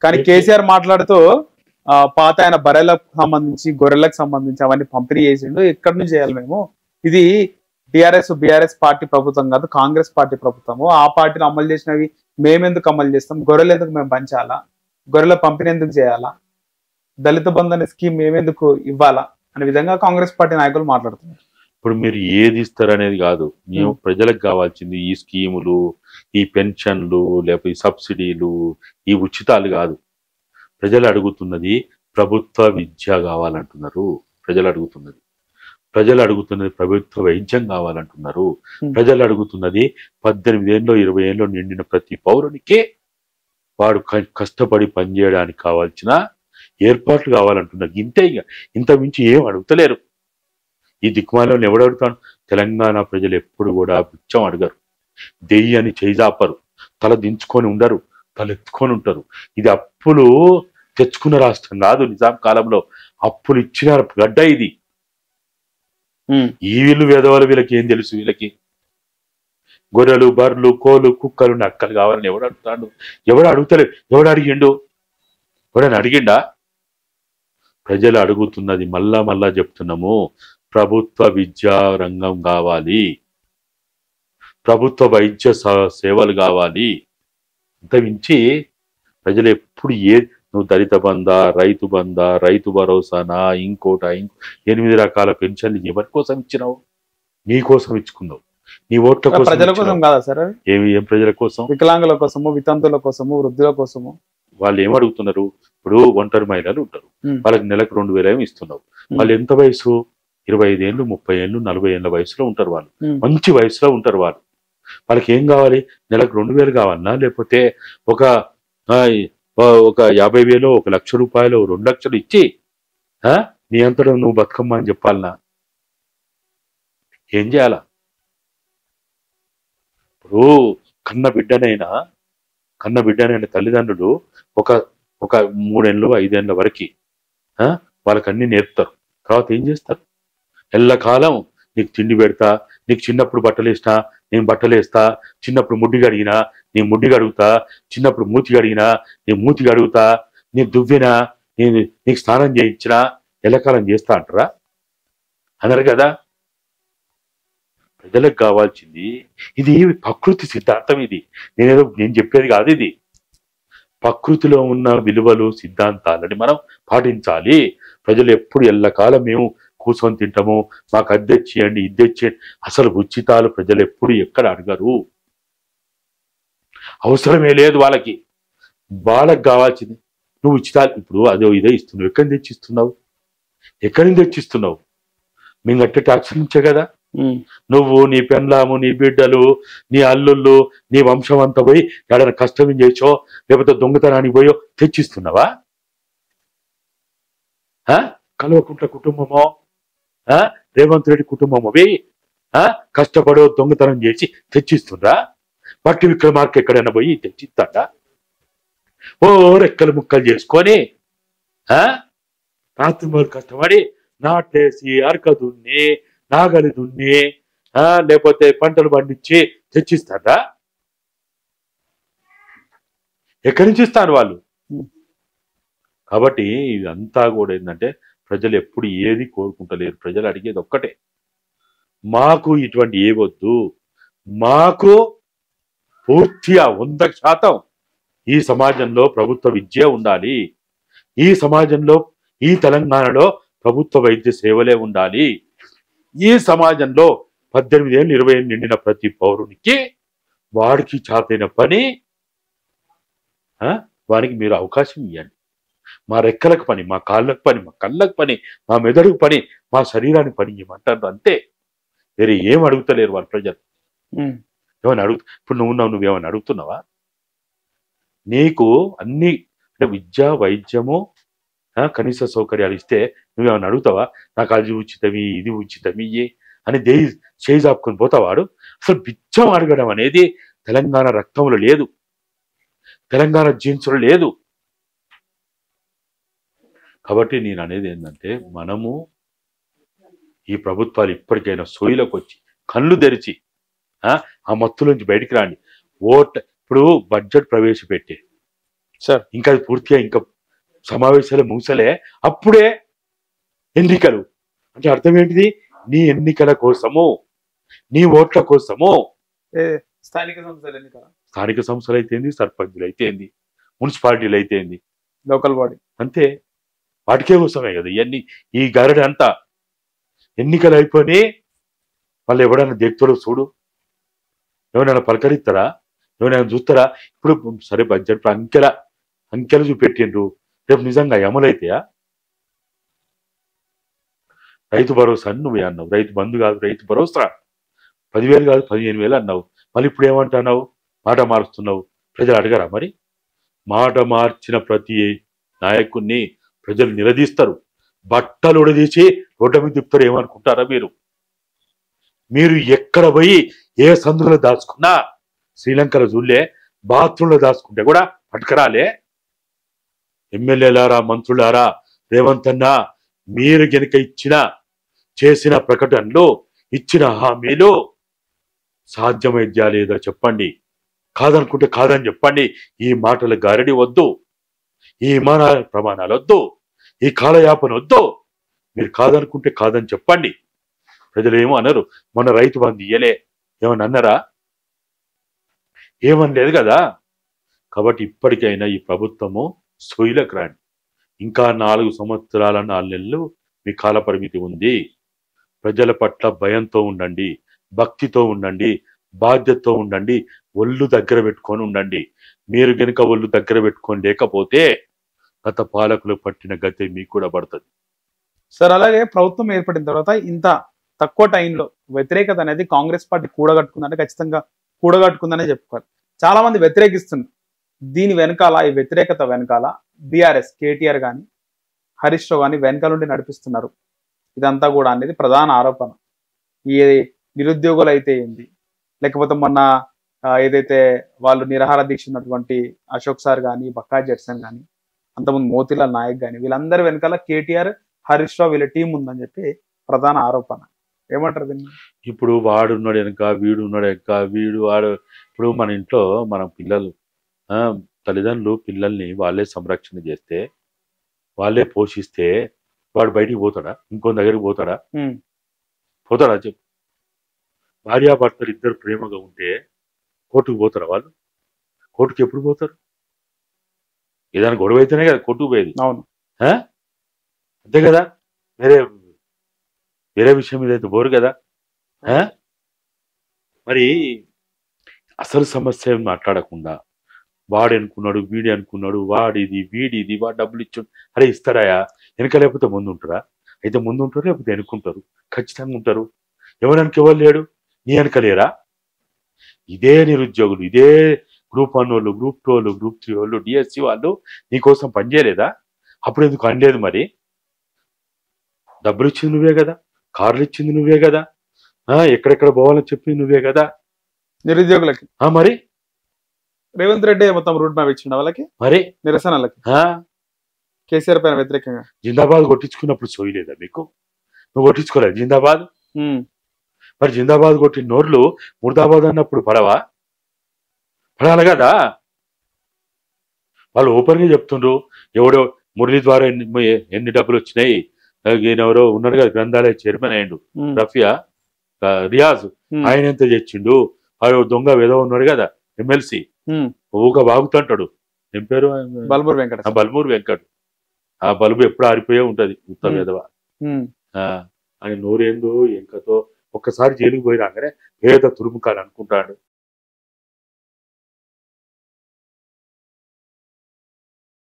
కానీ కేసీఆర్ మాట్లాడుతూ పాత ఆయన బర్రెలకు సంబంధించి గొర్రెలకు సంబంధించి అవన్నీ పంపిణీ చేసిండు, ఎక్కడి నుంచి చేయాలి మేము, ఇది బీఆర్ఎస్ పార్టీ ప్రభుత్వం కాదు, కాంగ్రెస్ పార్టీ ప్రభుత్వము, ఆ పార్టీలు అమలు చేసినవి మేమెందుకు అమలు చేస్తాం, గొర్రెలు ఎందుకు మేము పంచాలా, గొర్రెల పంపిణీ ఎందుకు చేయాలా, దళిత బంధు అనే స్కీమ్ మేమెందుకు ఇవ్వాలా అనే విధంగా కాంగ్రెస్ పార్టీ నాయకులు మాట్లాడుతున్నారు. ఇప్పుడు మీరు ఏది ఇస్తారనేది కాదు, మేము ప్రజలకు కావాల్సింది ఈ స్కీములు, ఈ పెన్షన్లు, లేకపోతే ఈ సబ్సిడీలు, ఈ ఉచితాలు కాదు. ప్రజలు అడుగుతున్నది ప్రభుత్వ విద్య కావాలంటున్నారు, ప్రజలు అడుగుతున్నది ప్రభుత్వ వైద్యం కావాలంటున్నారు, ప్రజలు అడుగుతున్నది 18 ఏళ్ళు 20 ఏళ్ళు నిండిన ప్రతి పౌరునికే వాడు కష్టపడి పనిచేయడానికి కావాల్సిన ఏర్పాట్లు కావాలంటున్నారు. ఇంతే, ఇక ఇంత మించి ఏం అడుగుతలేరు. ఈ దిక్కుమాలను ఎవడు అడుగుతాడు? తెలంగాణ ప్రజలు ఎప్పుడు కూడా బిచ్చం అడగరు, దెయ్యాన్ని చేజాపరు, తల దించుకొని ఉండరు, తలెత్తుకొని ఉంటారు. ఇది అప్పులు తెచ్చుకున్న రాష్ట్రం కాదు, నిజాం కాలంలో అప్పులు ఇచ్చిన గడ్డ ఇది. ఈ వీళ్ళు వేదవాళ్ళు, వీళ్ళకి ఏం తెలుసు? వీళ్ళకి గొర్రెలు, బర్రెలు, కోళ్ళు, కుక్కలు, నక్కలు కావాలని ఎవడు అడుగుతాడు? ఎవడు అడుగుతలేదు. ఎవడు అడిగిండు? ఎవడని అడిగిండా? ప్రజలు అడుగుతున్నది మళ్ళా చెప్తున్నాము, ప్రభుత్వ విద్యా రంగం కావాలి, ప్రభుత్వ వైద్య సేవలు కావాలి. అంత మించి ప్రజలు ఎప్పుడు నువ్వు దళిత బందా, రైతు భరోసానా, ఇంకోట 8 రకాల పెన్షన్లు ఎవరి కోసం ఇచ్చినావు? నీ కోసం ఇచ్చుకున్నావు, నీ ఓట్ల కోసం. ప్రజల కోసం కాదా సార్? ఏం ప్రజల కోసం? వికలాంగుల కోసము, వితంతుల కోసము, వృద్ధుల కోసము. వాళ్ళు ఏం అడుగుతున్నారు? ఇప్పుడు ఒంటరి మహిళలు ఉంటారు, వాళ్ళకి నెలకు 2000 ఇస్తున్నావు. వాళ్ళు ఎంత వయసు? 25 ఏళ్ళు, 30 ఏళ్ళు, 40 ఏళ్ళ వయసులో ఉంటారు. వాళ్ళు మంచి వయసులో ఉంటారు. వాళ్ళకి ఏం కావాలి? నెలకు 2000 కావాలన్నా, లేకపోతే ఒక 50,000, 1 లక్ష రూపాయలు, 2 లక్షలు ఇచ్చి నీ అంతటా నువ్వు బతుకమ్మ అని చెప్పాలనా? ఏం చేయాలా? ఇప్పుడు కన్న బిడ్డనైనా తల్లిదండ్రులు ఒక 3 ఏళ్ళు 5 ఏళ్ళ వరకు వాళ్ళకి అన్ని నేర్పుతారు. తర్వాత ఏం చేస్తారు? ఎల్లకాలం నీకు తిండి పెడతా, నీకు చిన్నప్పుడు బట్టలు వేస్తా, నేను బట్టలు వేస్తా, చిన్నప్పుడు ముడ్డి కడిగినా నేను ముడ్డి కడుగుతా, చిన్నప్పుడు మూతి కడిగినా నేను మూతి కడుగుతా, నేను దువ్వినా నీకు స్నానం చేయించినా ఎల్లకాలం చేస్తా అంటారా? అనరు కదా. ప్రజలకు కావాల్సింది ఇది ప్రకృతి సిద్ధాంతం. ఇది నేను చెప్పేది కాదు. ఇది ప్రకృతిలో ఉన్న విలువలు, సిద్ధాంతాలని మనం పాటించాలి. ప్రజలు ఎప్పుడు ఎల్లకాలం మేము కూర్చొని తింటాము, మాకు అది తెచ్చియండి, ఇది తెచ్చియండి, అసలు ఉచితాలు ప్రజలు ఎప్పుడు ఎక్కడ అడగరు, అవసరమే లేదు వాళ్ళకి. వాళ్ళకి కావాల్సింది నువ్వు ఉచితాలు ఇప్పుడు అదో ఇదే ఇస్తున్నావు. ఎక్కడి నుంచి తెచ్చిస్తున్నావు? మేము కట్టే ట్యాక్స్ నుంచే కదా. నువ్వు, నీ పెండ్లాము, నీ బిడ్డలు, నీ అల్లుళ్ళు, నీ వంశం అంతా పోయి ఎక్కడైనా కష్టం చేసో, లేకపోతే దొంగతనానికి పోయో తెచ్చిస్తున్నావా? కల్వకుంట్ల కుటుంబమో, రేవంత్ రెడ్డి కుటుంబమో పోయి కష్టపడో దొంగతనం చేసి తెచ్చిస్తుండ్రా? బట్టి విక్రమార్క ఎక్కడైనా పోయి తెచ్చిస్తాడా? ఓ రెక్కలు ముక్కలు చేసుకొని రాత్రి మూడు కష్టపడి నాటేసి, అరక దున్ని, నాగలి దున్ని, లేకపోతే పంటలు పండించి తెచ్చిస్తారా? ఎక్కడి నుంచి ఇస్తారు వాళ్ళు? కాబట్టి ఇదంతా కూడా ఏంటంటే ప్రజలు ఎప్పుడు ఏది కోరుకుంటలేరు. ప్రజలు అడిగేది ఒక్కటే, మాకు ఇటువంటి ఏ వద్దు, మాకు పూర్తిగా 100% ఈ సమాజంలో ప్రభుత్వ విద్య ఉండాలి, ఈ సమాజంలో, ఈ తెలంగాణలో ప్రభుత్వ వైద్య సేవలే ఉండాలి, ఈ సమాజంలో 18 ఏళ్ళు 20 ఏళ్ళు నిండిన ప్రతి పౌరునికి వాడికి చాతైన పని వారికి మీరు అవకాశం ఇవ్వండి. మా రెక్కలకు పని, మా కాళ్ళకు పని, మా కళ్ళకు పని, మా మెదడుకు పని, మా శరీరానికి పని ఇవ్వమంటారు. అంతే, వేరే ఏం అడుగుతలేరు వాళ్ళ ప్రజలు. ఏమైనా ఇప్పుడు నువ్వేమైనా అడుగుతున్నావా? నీకు అన్ని అంటే విద్య, వైద్యము, కనీస సౌకర్యాలు ఇస్తే నువ్వేమైనా అడుగుతావా? నాకు అది ఉచితమి, ఇది ఉచితమి అని చేయి చాపుకొని పోతావాడు. అసలు బిచ్చం అడగడం అనేది తెలంగాణ రక్తంలో లేదు, తెలంగాణ జీన్స్లో లేదు. కాబట్టి నేను అనేది ఏంటంటే, మనము ఈ ప్రభుత్వాలు ఇప్పటికైనా సోయిలోకి వచ్చి కళ్ళు తెరిచి ఆ మత్తులోంచి బయటికి రాండి. ఇప్పుడు బడ్జెట్ ప్రవేశపెట్టే సార్ ఇంకా అది పూర్తిగా ఇంకా సమావేశాలు ముగిసలే, అప్పుడే ఎన్నికలు. అంటే అర్థం ఏంటిది? నీ ఎన్నికల కోసము, నీ ఓట్ల కోసము, స్థానిక సంస్థల ఎన్నికల, స్థానిక సంస్థలు అయితేంది, సర్పంచులు అయితేంది, మున్సిపాలిటీలు అయితేంది, లోకల్ బాడీ, అంతే. వాటికే కోసమే కదా ఇవన్నీ. ఈ గరడి అంతా ఎన్నికలు అయిపోయి వాళ్ళు ఎవడన్నా దిగుతారో చూడు, ఎవరైనా పలకరిస్తారా, ఎవరైనా చూస్తారా? ఇప్పుడు సరే బడ్జెట్ అంకెలు చూపెట్టిండ్రు, రేపు నిజంగా అమలైతాయా? రైతు భరోసా అని నువ్వే అన్నావు, రైతు బంధు కాదు రైతు భరోసా, 10,000 కాదు 15,000 అన్నావు. మళ్ళీ ఇప్పుడు ఏమంటున్నావు? మాట మారుస్తున్నావు. ప్రజలు అడగరా మరి? మాట మార్చిన ప్రతి నాయకుడిని ప్రజలు నిలదీస్తారు, బట్టలు ఉడదీసి రోడ్ల మీద తిప్పుతారు. ఏమనుకుంటారా మీరు? మీరు ఎక్కడ పోయి ఏ సందులో దాచుకున్నా, శ్రీలంకలో చూడలే, బాత్రూంలో దాచుకుంటే కూడా పట్టుకరాలే. ఎమ్మెల్యేలారా, మంత్రులారా, రేవంత్ అన్న, మీరు గనుక చేసిన ప్రకటనలు, ఇచ్చిన హామీలు సాధ్యమైద్యా లేదా చెప్పండి. కాదనుకుంటే కాదని చెప్పండి. ఈ మాటల గారడి వద్దు, ఈ ప్రమాణాలు వద్దు, ఈ కాలయాపన వద్దు. మీరు కాదనుకుంటే కాదని చెప్పండి. ప్రజలు ఏమో అన్నారు, మొన్న రైతు బంధు ఇయ్యలే, ఏమని అన్నారా? ఏమనలేదు కదా. కాబట్టి ఇప్పటికైనా ఈ ప్రభుత్వము సొయిలకు రాండి. ఇంకా 4 సంవత్సరాల 4 నెలలు మీ కాల పరిమితి ఉంది. ప్రజల పట్ల భయంతో ఉండండి, భక్తితో ఉండండి, బాధ్యతతో ఉండండి, ఒళ్ళు దగ్గర పెట్టుకొని ఉండండి. మీరు గనుక ఒళ్ళు దగ్గర పెట్టుకొని లేకపోతే గత పాలకులు పట్టిన గతి మీకు కూడా పడుతుంది. సార్ అలాగే ప్రభుత్వం ఏర్పడిన తర్వాత ఇంత తక్కువ టైంలో వ్యతిరేకత అనేది కాంగ్రెస్ పార్టీ కూడగట్టుకుందంటే ఖచ్చితంగా కూడగట్టుకుందనే చెప్పుకోవాలి. చాలా మంది వ్యతిరేకిస్తున్నారు. దీని వెనకాల, ఈ వ్యతిరేకత వెనకాల బీఆర్ఎస్ కేటీఆర్ కానీ హరీష్ రావు కానీ వెనకాల నుండి నడిపిస్తున్నారు ఇదంతా కూడా అనేది ప్రధాన ఆరోపణ. ఈ నిరుద్యోగులు అయితే ఏంది, లేకపోతే మొన్న ఏదైతే వాళ్ళు నిరాహార దీక్ష ఉన్నటువంటి అశోక్ సార్ కానీ, బక్కా జడ్సన్ కానీ, అంతకుముందు మోతీలాల్ నాయక్ కానీ, వీళ్ళందరి వెనకాల కేటీఆర్, హరీష్ రావు వీళ్ళ టీం ఉందని చెప్పి ప్రధాన ఆరోపణ. ఏమంటారు దీన్ని? ఇప్పుడు వాడున్నాడు వెనక, వీడు ఉన్నాడు వెనక, వాడు. ఇప్పుడు మన ఇంట్లో మన పిల్లలు, తల్లిదండ్రులు పిల్లల్ని వాళ్ళే సంరక్షణ చేస్తే, వాళ్ళే పోషిస్తే వాడు బయటికి పోతాడా? ఇంకో దగ్గరికి పోతాడా? పోతాడా చెప్పు? భార్యాభర్తలు ఇద్దరు ప్రేమగా ఉంటే కోర్టుకు పోతారా వాళ్ళు? కోర్టుకు ఎప్పుడు పోతారు? ఏదైనా గొడవ అయితేనే కదా కోర్టుకు పోయేది. అవును, అంతే కదా. వేరే విషయం మీద అయితే పోరు కదా. మరి అసలు సమస్య మాట్లాడకుండా వాడు అనుకున్నాడు, వీడి అనుకున్నాడు, వాడిది వీడిది, వాడు డబ్బులు ఇచ్చు, అరే ఇస్తారాయా? వెనక లేకపోతే ముందు ఉంటారా? అయితే ముందు ఉంటారు, లేకపోతే వెనుకుంటారు. ఖచ్చితంగా ఉంటారు. ఎవరికి ఎవరు లేడు? నీ వెనక లేరా? ఇదే నిరుద్యోగులు, ఇదే గ్రూప్ 1 వాళ్ళు, గ్రూప్ 2 వాళ్ళు, గ్రూప్ 3 వాళ్ళు, డిఎస్సి వాళ్ళు నీకోసం పనిచేయలేదా? అప్పుడు ఎందుకు అనలేదు? మరి డబ్బులు ఇచ్చింది నువ్వే కదా, కార్లు ఇచ్చింది నువ్వే కదా, ఎక్కడెక్కడ పోవాలని చెప్పింది నువ్వే కదా నిరుద్యోగులకి. మరి రేవంత్ రెడ్డి మొత్తం రూట్ మ్యాప్ ఇచ్చిండు వాళ్ళకి, మరి నిరసనలకి, కేసీఆర్ పైన వ్యతిరేకంగా. జిందాబాద్ కొట్టించుకున్నప్పుడు సోయలేదా మీకు? నువ్వు కొట్టించుకోలేదు జిందాబాద్? మరి జిందాబాద్ కొట్టిన నోర్లు ముర్దాబాద్ అన్నప్పుడు పడాలి కదా. వాళ్ళు ఓపెన్ గా చెప్తుండ్రు, ఎవడో మురళి ద్వారా ఎన్ని డబ్బులు వచ్చినాయి, ఈయనెవరో ఉన్నారు కదా గ్రంథాలయ చైర్మన్ అయ్యిండు రఫియా రియాజ్, ఆయన ఎంత తెచ్చిండు, వాడు దొంగ వెధవ ఉన్నాడు కదా ఎమ్మెల్సీ, ఊగా వాగుతుంటాడు. ఏం పేరు? బల్మూరు వెంకట్. బల్మూరు వెంకట్. ఆ బల్బు ఎప్పుడు ఆరిపోయే ఉంటది ఉత్తమ వెధవ. ఆయన నోరేందో ఎంకతో ఒక్కసారి జైలుకు పోయి రాగానే పేద తురుముకాలు అనుకుంటాడు.